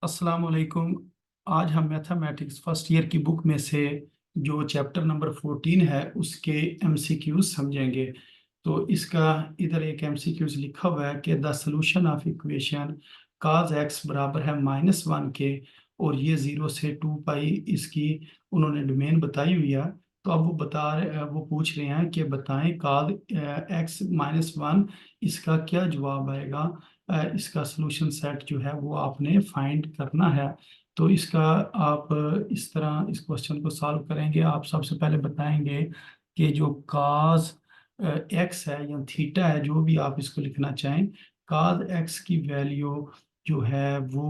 अस्सलाम वालेकुम। आज हम मैथमेटिक्स फर्स्ट ईयर की बुक में से जो चैप्टर नंबर 14 है उसके एमसीक्यूज समझेंगे। तो इसका इधर एक एमसीक्यूज लिखा हुआ है कि the solution of equation cos x बराबर है -1 के, और ये 0 से 2 पाई इसकी उन्होंने डोमेन बताई हुई है। तो अब वो पूछ रहे हैं कि बताएं cos x -1 इसका क्या जवाब आएगा। इसका सॉल्यूशन सेट जो है वो आपने फाइंड करना है। तो इसका आप इस तरह इस क्वेश्चन को सॉल्व करेंगे। आप सबसे पहले बताएंगे कि जो काज एक्स है या थीटा है, जो भी आप इसको लिखना चाहें, काज एक्स की वैल्यू जो है वो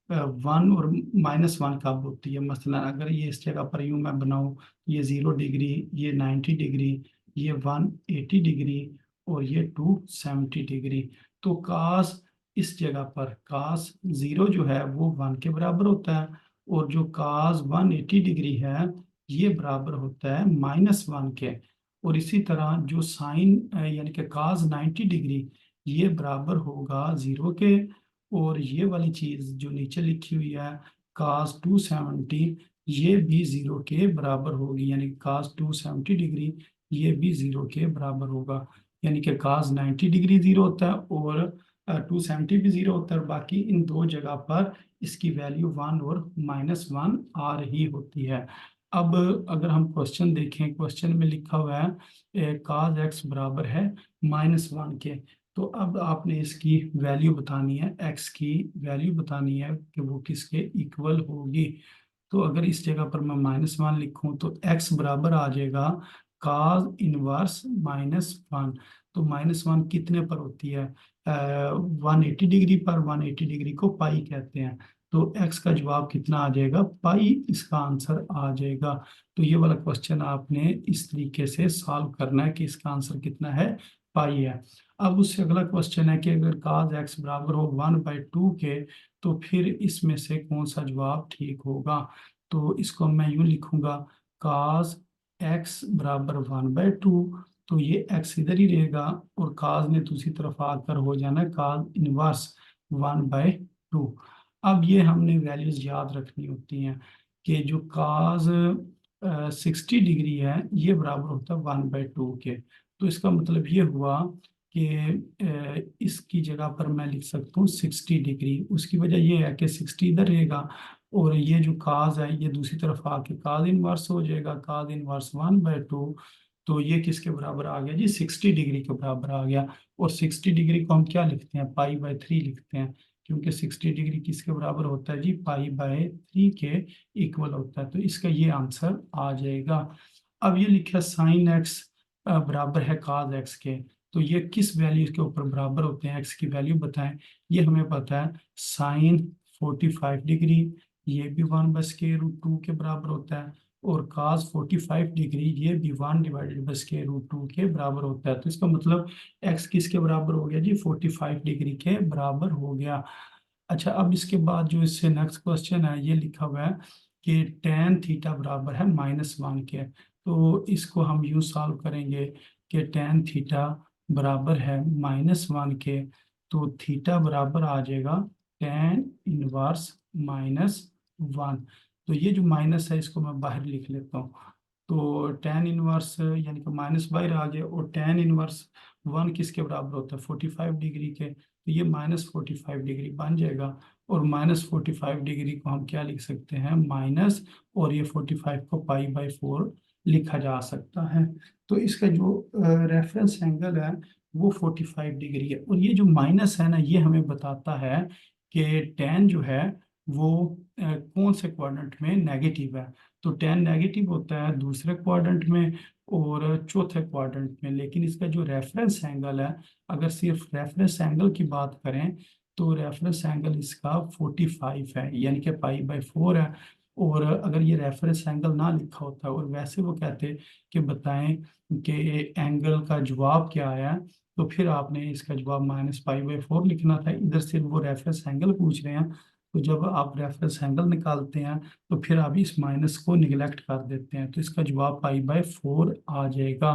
1 और -1 कब होती है। मसलन अगर ये इस जगह पर यूं मैं बनाऊं, ये 0 डिग्री, ये 90 डिग्री, ये 180 डिग्री और ये 270 डिग्री। तो कास इस जगह पर कास 0 जो है वो 1 के बराबर होता है, और जो कास 180 डिग्री है ये बराबर होता है -1 के। और इसी तरह जो साइन यानी कि कास 90 डिग्री ये बराबर होगा 0 के। और ये वाली चीज जो नीचे लिखी हुई है कास 270, ये भी 0 के बराबर होगी, यानी कास 270 डिग्री ये भी 0 के बराबर होगा। यानी कि कास 90 डिग्री 0 होता है और 270 भी 0 होता है, और बाकी इन दो जगह पर इसकी वैल्यू 1 और -1 आ रही होती है। अब अगर हम क्वेश्चन देखें, क्वेश्चन में लिखा हुआ है काज एक्स बराबर है -1 के। तो अब आपने इसकी वैल्यू बतानी है, एक्स की वैल्यू बतानी है कि वो किसके इक्वल होगी। तो अगर इस जगह पर मैं -1 लिखूं तो x बराबर आ जाएगा काज इनवर्स -1। तो -1 कितने पर होती है? 180 डिग्री पर। 180 डिग्री को पाई कहते हैं। तो x का जवाब कितना आ जाएगा? पाई इसका आंसर आ जाएगा। तो ये वाला क्वेश्चन आपने इस तरीके से सॉल्व करना है कि इसका आंसर कितना है? पाई है। अब उससे अगला क्वेश्चन है कि अगर काज x बराबर हो 1/2 के, तो फिर इसमें से कौन सा जवाब ठीक होगा। तो इसको मैं यूं लिखूंगा, काज एक्स बराबर 1/2। तो ये एक्स इधर ही रहेगा, और काज ने दूसरी तरफ आकर हो जाना काज इनवर्स 1/2। अब ये हमने वैल्यूज याद रखनी होती हैं कि जो काज 60 डिग्री है ये बराबर होता है 1/2 के। तो इसका मतलब ये हुआ कि इसकी जगह पर मैं लिख सकता हूँ 60 डिग्री। उसकी वजह ये है कि 60 इधर रहेगा, और ये जो काज है ये दूसरी तरफ आके काज इनवर्स हो जाएगा, काज इनवर्स 1/2। तो ये किसके बराबर आ गया जी? 60 डिग्री के बराबर आ गया। और 60 डिग्री को हम क्या लिखते हैं? पाई/3 लिखते हैं, क्योंकि 60 डिग्री किसके बराबर होता है जी? पाई/3 के इक्वल होता है। तो इसका ये आंसर आ जाएगा। अब ये लिखा साइन एक्स बराबर है काज एक्स के। तो ये किस वैल्यू के ऊपर बराबर होते हैं? एक्स की वैल्यू बताएं। ये हमें पता है साइन 45 डिग्री ये भी 1/√2 के बराबर होता है, और काज 45 डिग्री ये भी 1/√2 के बराबर होता है। तो इसका मतलब एक्स किसके बराबर हो गया जी? 45 डिग्री के बराबर हो गया। अच्छा, अब इसके बाद जो इससे नेक्स्ट क्वेश्चन है ये लिखा हुआ है कि टेन थीटा बराबर है -1 के। तो इसको हम यूं सॉल्व करेंगे कि टेन थीटा बराबर है -1 के। तो थीटा बराबर आ जाएगा टेन इनवर्स -1। तो ये जो माइनस है इसको मैं बाहर लिख लेता हूँ। तो टेन इनवर्स यानी कि माइनस बाहर आ गया, और टेन इनवर्स 1 किसके बराबर होता है? 45 डिग्री के। तो ये -45 डिग्री बन जाएगा। और -45 डिग्री को हम क्या लिख सकते हैं? माइनस, और ये 45 को पाई/4 लिखा जा सकता है। तो इसका जो रेफरेंस एंगल है वो 45 डिग्री है। और ये जो माइनस है ना, ये हमें बताता है कि टेन जो है वो कौन से क्वाड्रेंट में नेगेटिव है। तो टेन नेगेटिव होता है दूसरे क्वाड्रेंट में और चौथे क्वाड्रेंट में। लेकिन इसका जो रेफरेंस एंगल है, अगर सिर्फ रेफरेंस एंगल की बात करें तो रेफरेंस एंगल इसका 45 है, यानी कि पाई/4 है। और अगर ये रेफरेंस एंगल ना लिखा होता और वैसे वो कहते कि बताएं कि एंगल का जवाब क्या आया, तो फिर आपने इसका जवाब -पाई/4 लिखना था। इधर सिर्फ वो रेफरेंस एंगल पूछ रहे हैं। तो जब आप रेफरेंस एंगल निकालते हैं तो फिर आप इस माइनस को निगलेक्ट कर देते हैं। तो इसका जवाब पाई/4 आ जाएगा।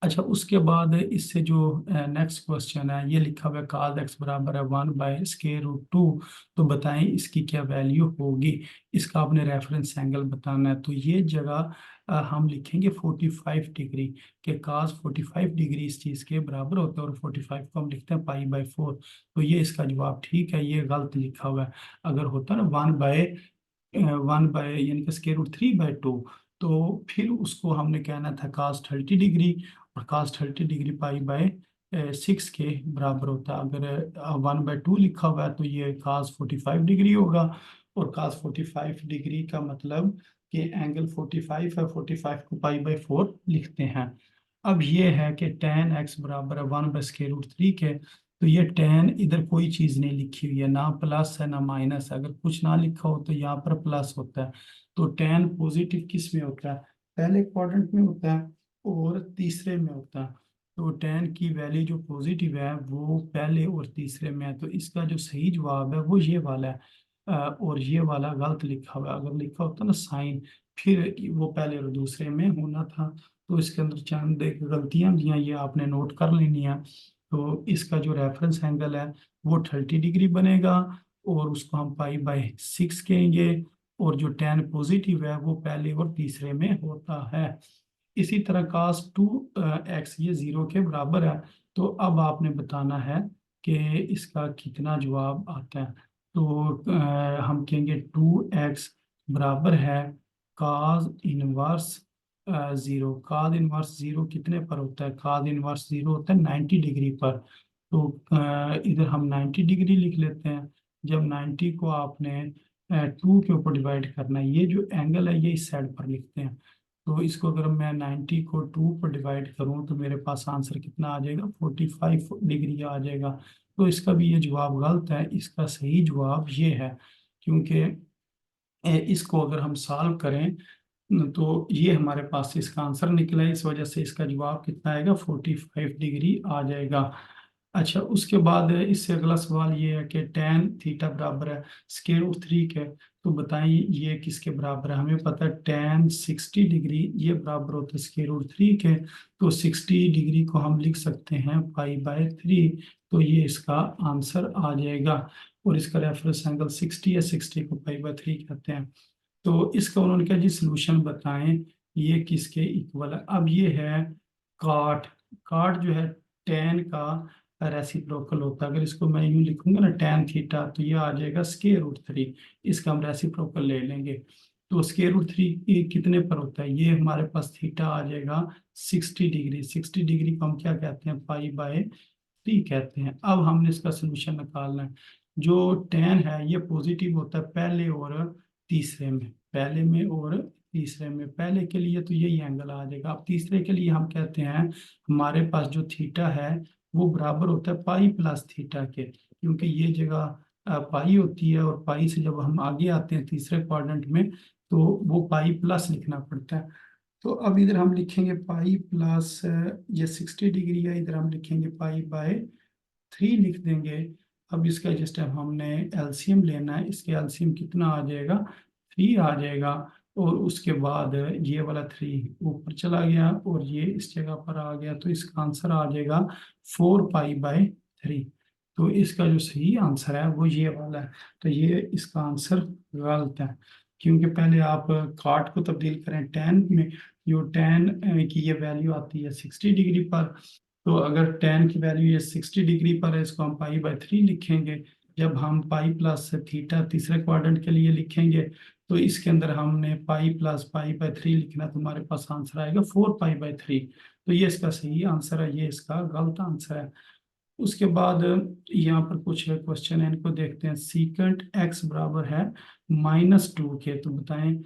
अच्छा, उसके बाद इससे जो नेक्स्ट क्वेश्चन है ये लिखा हुआ है cos x बराबर है 1/√2। तो बताएं इसकी क्या वैल्यू होगी। इसका आपने रेफरेंस एंगल बताना है। तो ये जगह हम लिखेंगे 45 डिग्री के cos 45 डिग्री इस चीज़ के बराबर होता है, और 45 को हम लिखते हैं π/4। तो ये इसका जवाब ठीक है, ये गलत लिखा हुआ है। अगर होता ना 1 बाय यानी कि √3/2, तो फिर उसको हमने कहना था cos 30 डिग्री, और cos 30 डिग्री π/6 के बराबर होता है। अगर 1/2 लिखा हुआ है तो ये cos 45 डिग्री होगा, और cos 45 डिग्री का मतलब कि एंगल 45 है, 45 को π/4 लिखते हैं। अब ये है कि tan x बराबर है 1/√3 के। तो ये tan इधर कोई चीज़ नहीं लिखी हुई है, ना प्लस है ना माइनस है। अगर कुछ ना लिखा हो तो यहाँ पर प्लस होता है। तो tan पॉजिटिव किस में होता है, पहले क्वाड्रेंट में होता है और तीसरे में होता है। तो tan की वैल्यू जो पॉजिटिव है वो पहले और तीसरे में है। तो इसका जो सही जवाब है वो ये वाला है। और ये वाला गलत लिखा हुआ है। अगर लिखा होता ना साइन, फिर वो पहले और दूसरे में होना था। तो इसके अंदर चंद एक गलतियां भी हैं, ये आपने नोट कर लेनी है। तो इसका जो रेफरेंस एंगल है वो 30 डिग्री बनेगा, और उसको हम π/6 कहेंगे। और जो tan पॉजिटिव है वो पहले और तीसरे में होता है। इसी तरह cos 2x ये 0 के बराबर है। तो अब आपने बताना है कि इसका कितना जवाब आता है। तो हम कहेंगे 2x बराबर है cos 1 0 कितने पर होता है, cos 1 0 होता है 90 डिग्री पर। तो इधर हम 90 डिग्री लिख लेते हैं। जब 90 को आपने 2 के ऊपर डिवाइड करना है, ये जो एंगल है ये इस साइड पर लिखते हैं। तो इसको अगर मैं 90 को 2 पर डिवाइड करूं तो मेरे पास आंसर कितना आ जाएगा, 45 डिग्री आ जाएगा। तो इसका भी ये जवाब गलत है। इसका सही जवाब ये है, क्योंकि इसको अगर हम सॉल्व करें तो ये हमारे पास इसका आंसर निकला है। इस वजह से इसका जवाब कितना आएगा, 45 डिग्री आ जाएगा। अच्छा, उसके बाद इससे अगला सवाल ये है कि tan थीटा बराबर है √3 के। तो बताएं ये किसके बराबर है। हमें पता है tan 60 डिग्री ये बराबर होता है √3 के। तो 60 डिग्री को हम लिख सकते हैं π/3। तो ये इसका आंसर आ जाएगा। और इसका रेफरेंस एंगल 60 है, 60 को π/3 कहते हैं। तो इसका उन्होंने कहा जी सोल्यूशन बताएं ये किसके इक्वल है। अब ये है काट, काट जो है tan का रेसिप्रोकल होता है। अगर इसको मैं यूं लिखूंगा ना tan थीटा, तो ये आ जाएगा √3। इसका हम रेसिप्रोकल ले लेंगे। तो √3 कितने पर होता है, ये हमारे पास थीटा आ जाएगा 60 डिग्री। 60 डिग्री को हम क्या कहते हैं, π/3 कहते हैं। अब हमने इसका सोल्यूशन निकालना है। जो tan है ये पॉजिटिव होता है पहले और तीसरे में, पहले में और तीसरे में। पहले के लिए तो यही एंगल आ जाएगा। अब तीसरे के लिए हम कहते हैं हमारे पास जो थीटा है वो बराबर होता है π+θ के, क्योंकि ये जगह पाई होती है, और पाई से जब हम आगे आते हैं तीसरे क्वाड्रेंट में तो वो π+ लिखना पड़ता है। तो अब इधर हम लिखेंगे π+, ये 60 डिग्री है, इधर हम लिखेंगे π/3 लिख देंगे। अब इसका जस्ट अब हमने एलसीएम लेना है। इसके एलसीएम कितना आ जाएगा, 3 आ जाएगा। और उसके बाद ये वाला 3 ऊपर चला गया और ये इस जगह पर आ गया। तो इसका आंसर आ जाएगा 4π/3। तो इसका जो सही आंसर है वो ये वाला है। तो ये इसका आंसर गलत है, क्योंकि पहले आप काट को तब्दील करें tan में। जो tan की ये वैल्यू आती है 60 डिग्री पर। तो अगर tan की वैल्यू ये 60 डिग्री पर है, इसको हम π/3 लिखेंगे। जब हम π+θ तीसरे क्वाड्रेंट के लिए लिखेंगे तो इसके अंदर हमने π+π/3 लिखना, तो हमारे पास आंसर आएगा 4π/3। तो ये इसका सही आंसर है, ये इसका गलत आंसर है। उसके बाद यहाँ पर कुछ क्वेश्चन है, इनको देखते हैं। सीकेंट x बराबर है -2 के। तो बताएं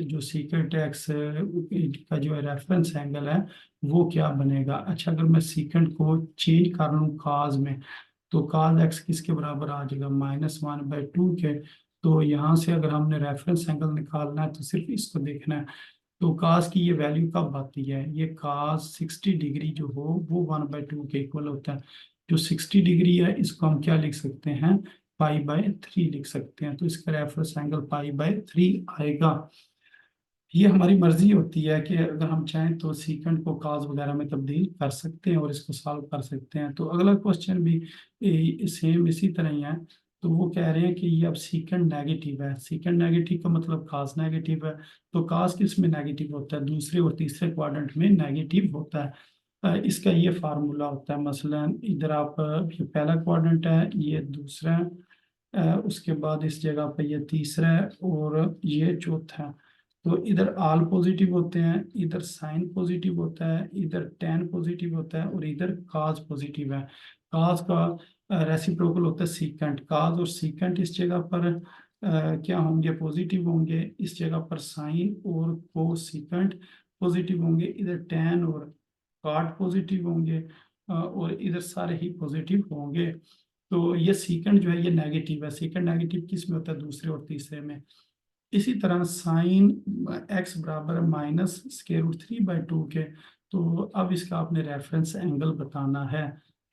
जो सीकेंट x का जो रेफरेंस एंगल है वो क्या बनेगा। अच्छा, अगर मैं सीकेंट को चेंज कर लूँ काज में, तो काज x किसके बराबर आ जाएगा, -1/2 के। तो यहाँ से अगर हमने रेफरेंस एंगल निकालना है तो सिर्फ इसको देखना है। तो काज की ये वैल्यू कब आती है, ये काज 60 डिग्री जो हो वो 1/2 के इक्वल होता है। जो 60 डिग्री है इसको हम क्या लिख सकते हैं, π/3 लिख सकते हैं। तो इसका रेफरेंस एंगल π/3 आएगा। ये हमारी मर्जी होती है कि अगर हम चाहें तो सीकेंट को काज वगैरह में तब्दील कर सकते हैं और इसको सॉल्व कर सकते हैं। तो अगला क्वेश्चन भी सेम इसी तरह ही है। तो वो कह रहे हैं कि ये अब सीकेंट नेगेटिव है, सीकेंट नेगेटिव का मतलब काज नेगेटिव है। तो काज किस में नेगेटिव होता है? दूसरे और तीसरे क्वाड्रेंट में नेगेटिव होता है। इसका ये फार्मूला होता है, मसलन इधर आप ये पहला क्वाड्रेंट है, ये दूसरा है, उसके बाद इस जगह पे ये तीसरा है और ये चौथा है। तो इधर आल पॉजिटिव होते हैं, इधर साइन पॉजिटिव होता है, इधर टेन पॉजिटिव होता है और इधर काज पॉजिटिव है। काज का रेसिप्रोकल होता है सीकेंट। काज और सीकेंट इस जगह पर क्या होंगे? पॉजिटिव होंगे। इस जगह पर साइन और को सीकेंट पॉजिटिव होंगे। इधर टेन और कार्ड पॉजिटिव होंगे और इधर सारे ही पॉजिटिव होंगे। तो ये सीकेंड जो है ये नेगेटिव है। सीकेंड नेगेटिव किस में होता है? दूसरे और तीसरे में। इसी तरह साइन एक्स बराबर माइनस स्क्वायर रूट 3/2 के। तो अब इसका आपने रेफरेंस एंगल बताना है।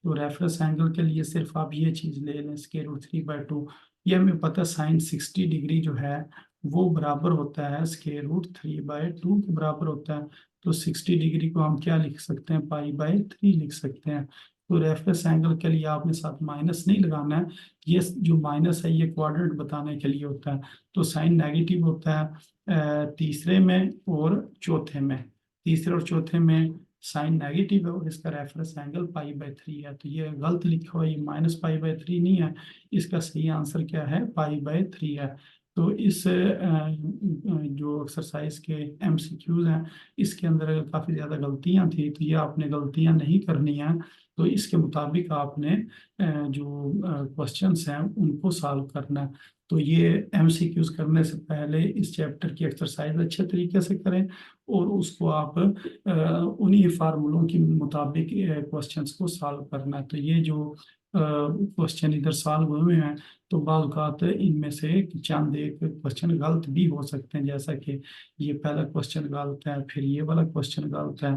तो रेफरेंस एंगल के लिए सिर्फ आप ये चीज ले लें, स्क्वायर रूट 3/2। ये हमें पता है साइन 60 डिग्री जो है वो बराबर होता है स्क्वायर रूट 3/2 के बराबर होता है। तो 60 डिग्री को हम क्या लिख सकते हैं? पाई/3 लिख सकते हैं। तो रेफरेंस एंगल के लिए आपने साथ माइनस नहीं लगाना है। ये जो माइनस है ये क्वाड्रेंट बताने के लिए होता है। तो साइन नेगेटिव होता है तीसरे में और चौथे में। तीसरे और चौथे में साइन नेगेटिव है और इसका रेफरेंस एंगल पाई/3 है। तो ये गलत लिखा हुआ है, ये माइनस पाई/3 नहीं है। इसका सही आंसर क्या है? पाई/3 है। तो इस जो एक्सरसाइज के एमसीक्यूज हैं इसके अंदर काफ़ी ज़्यादा गलतियां थी, तो ये आपने गलतियां नहीं करनी है। तो इसके मुताबिक आपने जो क्वेश्चंस हैं उनको सॉल्व करना है। तो ये एमसीक्यूज करने से पहले इस चैप्टर की एक्सरसाइज अच्छे तरीके से करें और उसको आप उन्हीं फार्मूलों के मुताबिक क्वेश्चंस को सॉल्व करना है। तो ये जो क्वेश्चन इधर सॉल्व हुए हैं तो बाज़ औक़ात इनमें से चंद एक क्वेश्चन गलत भी हो सकते हैं, जैसा कि ये पहला क्वेश्चन गलत है, फिर ये वाला क्वेश्चन गलत है,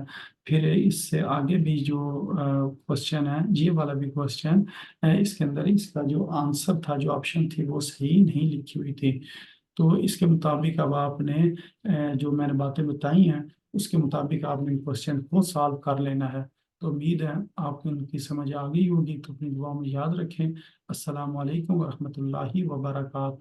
फिर इससे आगे भी जो क्वेश्चन है ये वाला भी क्वेश्चन इसके अंदर इसका जो आंसर था, जो ऑप्शन थी वो सही नहीं लिखी हुई थी। तो इसके मुताबिक अब आपने जो मैंने बातें बताई हैं उसके मुताबिक आपने क्वेश्चन को सॉल्व कर लेना है। तो उम्मीद है आपको उनकी समझ आ गई होगी। तो अपनी दुआ में याद रखें। अस्सलाम वालेकुम वरहमतुल्लाहि वबरकातुहू।